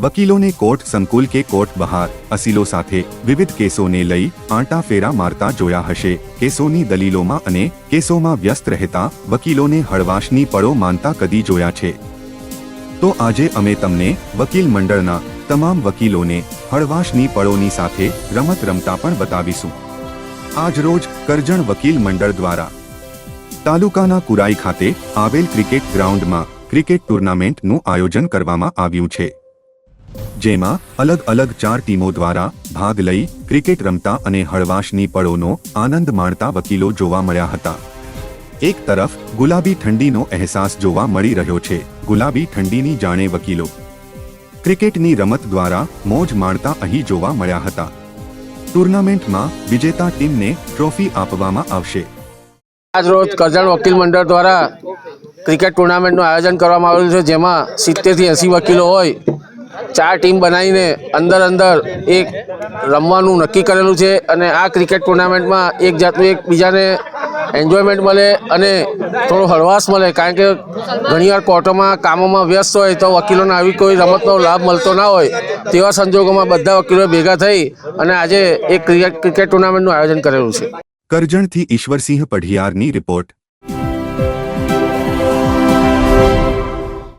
વકીલોને court સંકુલ કે court બહાર અસીલો સાથે વિવિધ કેસોને લઈ આંટા ફેરા મારતા જોયા હશે। કેસોની દલીલોમાં અને કેસોમાં વ્યસ્ત રહેતા વકીલોને હળવાશની પળો માનતા કદી જોયા છે? તો આજે અમે તમને વકીલ મંડળના તમામ વકીલોને હળવાશની પળોની સાથે રમત રમતા પણ બતાવીશું। આજરોજ કરજણ વકીલ મંડળ દ્વારા તાલુકાના કુરાઈ ખાતે આવેલ ક્રિકેટ ગ્રાઉન્ડમાં ક્રિકેટ ટુર્નામેન્ટનું આયોજન કરવામાં આવ્યું છે, જેમાં અલગ અલગ 4 ટીમો દ્વારા ભાગ લઈ ક્રિકેટ રમતા અને હળવાશની પળોનો આનંદ માણતા વકીલો જોવા મળ્યા હતા। એક તરફ ગુલાબી ઠંડીનો અહેસાસ જોવા મળી રહ્યો છે। ગુલાબી ઠંડીની જાણે વકીલો ક્રિકેટની રમત દ્વારા મોજ માણતા અહીં જોવા મળ્યા હતા। ટુર્નામેન્ટમાં વિજેતા ટીમને ટ્રોફી આપવામાં આવશે। આજરોજ કરજણ વકીલ મંડળ દ્વારા ક્રિકેટ ટુર્નામેન્ટનું આયોજન કરવામાં આવેલું છે, જેમાં 70 થી 80 વકીલો હોય 4 ટીમ બનાવીને અંદર એક રમવાનું નક્કી કરેલું છે અને આ ક્રિકેટ ટુર્નામેન્ટમાં એક જાતનું એકબીજાને એન્જોયમેન્ટ મળે અને થોડો હળવાશ મળે, કારણ કે ઘણીવાર કોર્ટોમાં કામોમાં વ્યસ્ત હોય તો વકીલોને આવી કોઈ રમતનો લાભ મળતો ના હોય। તેવા સંજોગોમાં બધા વકીલો ભેગા થઈ અને આજે એક ક્રિકેટ ટુર્નામેન્ટનું આયોજન કરેલું છે। કરજણથી ઈશ્વરસિંહ પઢિયારની રિપોર્ટ।